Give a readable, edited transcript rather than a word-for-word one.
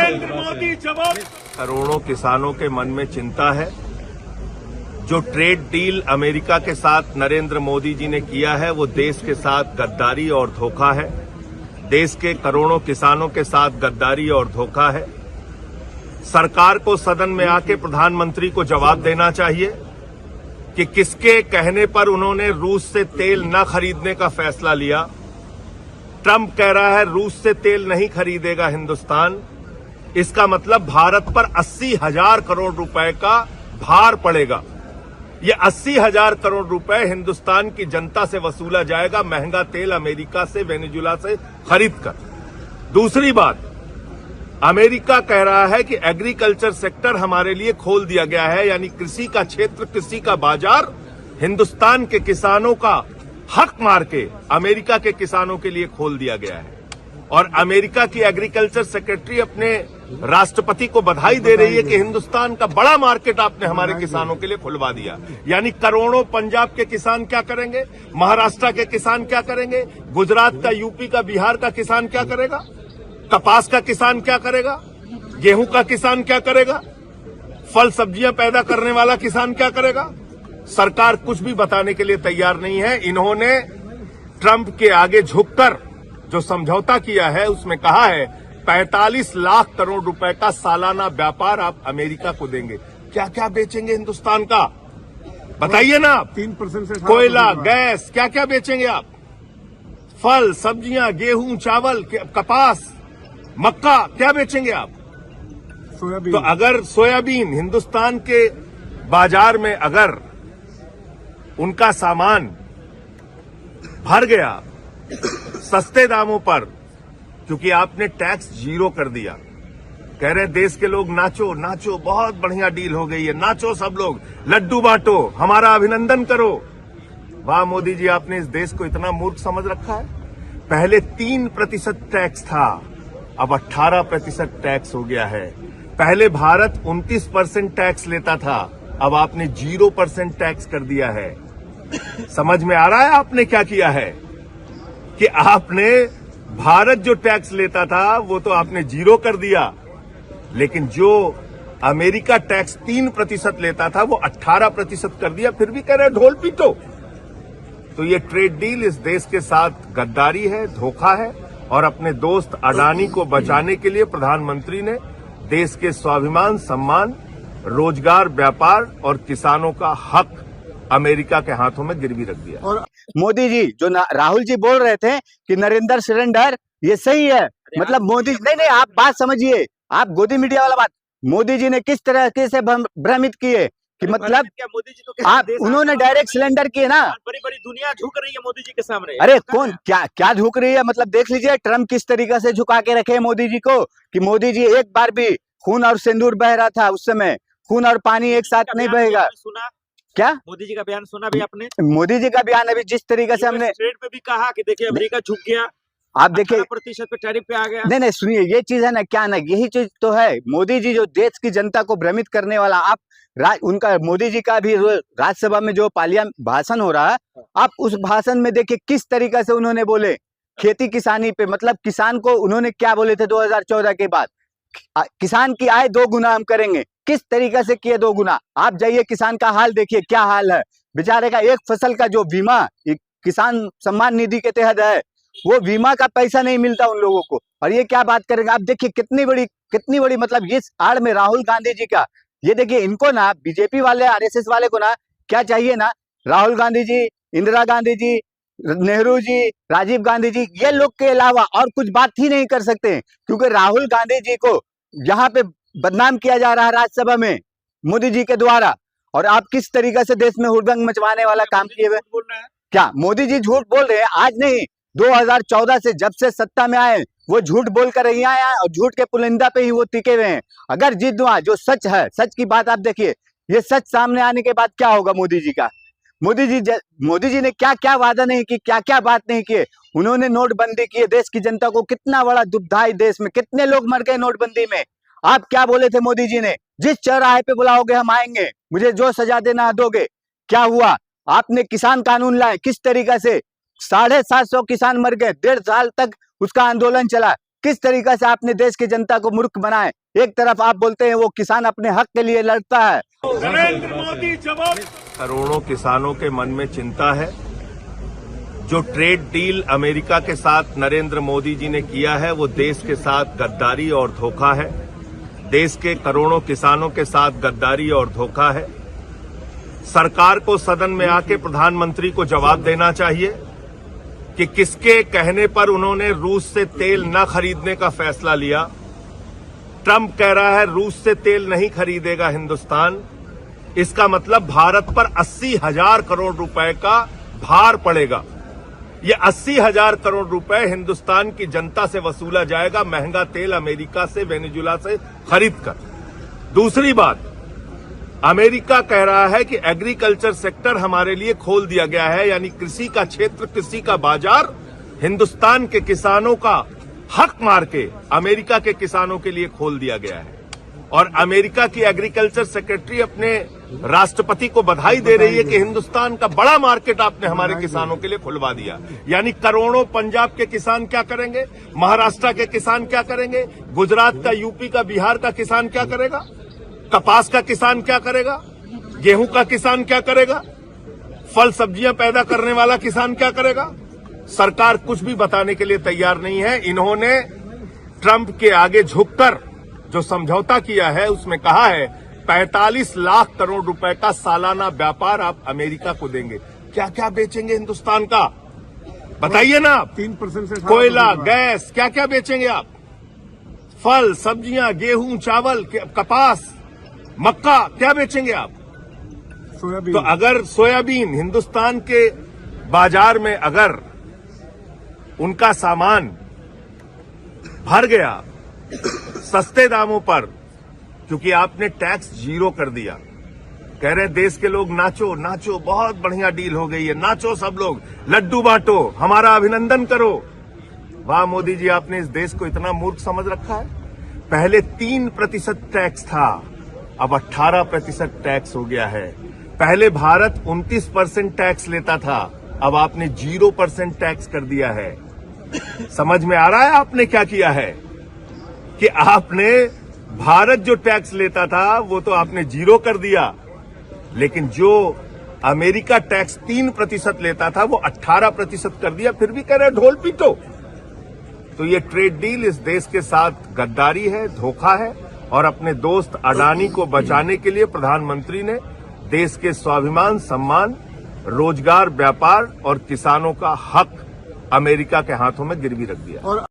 नरेंद्र मोदी जवाब। करोड़ों किसानों के मन में चिंता है। जो ट्रेड डील अमेरिका के साथ नरेंद्र मोदी जी ने किया है वो देश के साथ गद्दारी और धोखा है। देश के करोड़ों किसानों के साथ गद्दारी और धोखा है। सरकार को सदन में आके प्रधानमंत्री को जवाब देना चाहिए कि किसके कहने पर उन्होंने रूस से तेल न खरीदने का फैसला लिया। ट्रंप कह रहा है रूस से तेल नहीं खरीदेगा हिंदुस्तान। इसका मतलब भारत पर 80,000 करोड़ रुपए का भार पड़ेगा। ये 80,000 करोड़ रुपए हिंदुस्तान की जनता से वसूला जाएगा महंगा तेल अमेरिका से, वेनेजुला से खरीद कर। दूसरी बात, अमेरिका कह रहा है कि एग्रीकल्चर सेक्टर हमारे लिए खोल दिया गया है, यानी कृषि का क्षेत्र, कृषि का बाजार हिंदुस्तान के किसानों का हक मार के अमेरिका के किसानों के लिए खोल दिया गया है। और अमेरिका की एग्रीकल्चर सेक्रेटरी अपने राष्ट्रपति को बधाई दे रही है कि हिंदुस्तान का बड़ा मार्केट आपने हमारे किसानों के लिए खुलवा दिया। यानी करोड़ों पंजाब के किसान क्या करेंगे, महाराष्ट्र के किसान क्या करेंगे, गुजरात का, यूपी का, बिहार का किसान क्या करेगा, कपास का किसान क्या करेगा, गेहूं का किसान क्या करेगा, फल सब्जियां पैदा करने वाला किसान क्या करेगा। सरकार कुछ भी बताने के लिए तैयार नहीं है। इन्होंने ट्रंप के आगे झुककर जो समझौता किया है उसमें कहा है 45 लाख करोड़ रुपए का सालाना व्यापार आप अमेरिका को देंगे। क्या क्या बेचेंगे हिंदुस्तान का, बताइए ना आप। 3% से कोयला, गैस, क्या क्या बेचेंगे आप। फल सब्जियां, गेहूं, चावल, कपास, मक्का, क्या बेचेंगे आप। सोयाबीन। तो अगर सोयाबीन हिंदुस्तान के बाजार में अगर उनका सामान भर गया सस्ते दामों पर, क्योंकि आपने टैक्स जीरो कर दिया, कह रहे देश के लोग नाचो नाचो, बहुत बढ़िया डील हो गई है, नाचो सब लोग, लड्डू बांटो, हमारा अभिनंदन करो। वाह मोदी जी, आपने इस देश को इतना मूर्ख समझ रखा है। पहले 3% टैक्स था, अब 18% टैक्स हो गया है। पहले भारत 29% टैक्स लेता था, अब आपने 0% टैक्स कर दिया है। समझ में आ रहा है आपने क्या किया है कि आपने भारत जो टैक्स लेता था वो तो आपने 0 कर दिया, लेकिन जो अमेरिका टैक्स 3% लेता था वो 18% कर दिया, फिर भी कह रहे ढोल पीटो। तो ये ट्रेड डील इस देश के साथ गद्दारी है, धोखा है। और अपने दोस्त अडानी को बचाने के लिए प्रधानमंत्री ने देश के स्वाभिमान, सम्मान, रोजगार, व्यापार और किसानों का हक अमेरिका के हाथों में गिरवी रख दिया। और मोदी जी जो राहुल जी बोल रहे थे कि नरेंद्र सरेंडर, ये सही है। मतलब मोदी नहीं, आप बात समझिए, आप गोदी मीडिया वाला बात। मोदी जी ने किस तरह से भ्रमित किए कि मतलब मोदी जी तो आप, उन्होंने डायरेक्ट सिलेंडर किए ना। बड़ी बड़ी दुनिया झुक रही है मोदी जी के सामने। अरे कौन क्या झुक रही है, मतलब देख लीजिए ट्रम्प किस तरीके से झुका के रखे मोदी जी को, कि मोदी जी एक बार भी खून और सिंदूर बह रहा था उस समय, खून और पानी एक साथ नहीं बहेगा। सुना क्या मोदी जी का बयान सुना भी आपने? मोदी जी का बयान अभी जिस तरीके से हमने ट्रेड पे भी कहा कि देखिए अमेरिका झुक गया, आप देखिए 18% पे टैरिफ पे आ गया। नहीं सुनिए, ये चीज है ना, क्या ना, यही चीज तो है। मोदी जी जो देश की जनता को भ्रमित करने वाला, आप उनका मोदी जी का भी राज्यसभा में जो भाषण हो रहा है, आप उस भाषण में देखिए किस तरीके से उन्होंने बोले खेती किसानी पे, मतलब किसान को उन्होंने क्या बोले थे 2014 के बाद, किसान की आय 2 गुना हम करेंगे। किस तरीके से किए 2 गुना? आप जाइए किसान का हाल देखिए, क्या हाल है बेचारे का। एक फसल का जो बीमा किसान सम्मान निधि के तहत है, वो बीमा का पैसा नहीं मिलता उन लोगों को। और ये क्या बात करेंगे, आप देखिए कितनी बड़ी मतलब इस आड़ में राहुल गांधी जी का। ये देखिए इनको ना, बीजेपी वाले, आरएसएस वाले को ना क्या चाहिए ना, राहुल गांधी जी, इंदिरा गांधी जी, नेहरू जी, राजीव गांधी जी, ये लोग के अलावा और कुछ बात ही नहीं कर सकते, क्योंकि राहुल गांधी जी को यहाँ पे बदनाम किया जा रहा है राज्यसभा में मोदी जी के द्वारा। और आप किस तरीके से देश में हुड़दंग मचवाने वाला काम किए हुए। क्या मोदी जी झूठ बोल रहे हैं? आज नहीं, 2014 से जब से सत्ता में आए वो झूठ बोलकर यहाँ आए और झूठ के पुलिंदा पे ही वो टिके हुए हैं। अगर जीत दुआ जो सच है, सच की बात आप देखिए, ये सच सामने आने के बाद क्या होगा मोदी जी का। मोदी जी ने क्या क्या वादा नहीं की, क्या क्या बात नहीं किए। उन्होंने नोटबंदी की, देश की जनता को कितना बड़ा दुविधा, देश में कितने लोग मर गए नोटबंदी में। आप क्या बोले थे मोदी जी ने, जिस चौराहे पे बुलाओगे हम आएंगे, मुझे जो सजा देना दोगे। क्या हुआ? आपने किसान कानून लाए, किस तरीके से 750 किसान मर गए, 1.5 साल तक उसका आंदोलन चला। किस तरीके से आपने देश की जनता को मूर्ख बनाए। एक तरफ आप बोलते हैं वो किसान अपने हक के लिए लड़ता है, नरेंद्र मोदी जवाब। करोड़ों किसानों के मन में चिंता है। जो ट्रेड डील अमेरिका के साथ नरेंद्र मोदी जी ने किया है वो देश के साथ गद्दारी और धोखा है। देश के करोड़ों किसानों के साथ गद्दारी और धोखा है। सरकार को सदन में आके प्रधानमंत्री को जवाब देना चाहिए कि किसके कहने पर उन्होंने रूस से तेल न खरीदने का फैसला लिया। ट्रंप कह रहा है रूस से तेल नहीं खरीदेगा हिंदुस्तान। इसका मतलब भारत पर 80,000 करोड़ रुपए का भार पड़ेगा। ये 80,000 करोड़ रुपए हिंदुस्तान की जनता से वसूला जाएगा महंगा तेल अमेरिका से, वेनेजुला से खरीद कर। दूसरी बात, अमेरिका कह रहा है कि एग्रीकल्चर सेक्टर हमारे लिए खोल दिया गया है, यानी कृषि का क्षेत्र, कृषि का बाजार हिंदुस्तान के किसानों का हक मार के अमेरिका के किसानों के लिए खोल दिया गया है। और अमेरिका की एग्रीकल्चर सेक्रेटरी अपने राष्ट्रपति को बधाई दे रही है कि हिंदुस्तान का बड़ा मार्केट आपने हमारे किसानों के लिए खुलवा दिया। यानी करोड़ों पंजाब के किसान क्या करेंगे, महाराष्ट्र के किसान क्या करेंगे, गुजरात का, यूपी का, बिहार का किसान क्या करेगा, कपास का किसान क्या करेगा, गेहूं का किसान क्या करेगा, फल सब्जियां पैदा करने वाला किसान क्या करेगा। सरकार कुछ भी बताने के लिए तैयार नहीं है। इन्होंने ट्रंप के आगे झुककर जो समझौता किया है उसमें कहा है 45 लाख करोड़ रुपए का सालाना व्यापार आप अमेरिका को देंगे। क्या क्या बेचेंगे हिंदुस्तान का, बताइए ना आप। 3% से कोयला, गैस, क्या क्या बेचेंगे आप। फल सब्जियां, गेहूं, चावल, कपास, मक्का, क्या बेचेंगे आप। सोयाबीन। तो अगर सोयाबीन हिंदुस्तान के बाजार में अगर उनका सामान भर गया सस्ते दामों पर, क्योंकि आपने टैक्स 0 कर दिया, कह रहे देश के लोग नाचो नाचो, बहुत बढ़िया डील हो गई है, नाचो सब लोग, लड्डू बांटो, हमारा अभिनंदन करो। वाह मोदी जी, आपने इस देश को इतना मूर्ख समझ रखा है। पहले 3% टैक्स था, अब 18% टैक्स हो गया है। पहले भारत 29% टैक्स लेता था, अब आपने 0% टैक्स कर दिया है। समझ में आ रहा है आपने क्या किया है कि आपने भारत जो टैक्स लेता था वो तो आपने 0 कर दिया, लेकिन जो अमेरिका टैक्स 3% लेता था वो 18% कर दिया, फिर भी कह रहे ढोल पीटो। तो ये ट्रेड डील इस देश के साथ गद्दारी है, धोखा है। और अपने दोस्त अडानी को बचाने के लिए प्रधानमंत्री ने देश के स्वाभिमान, सम्मान, रोजगार, व्यापार और किसानों का हक अमेरिका के हाथों में गिरवी रख दिया।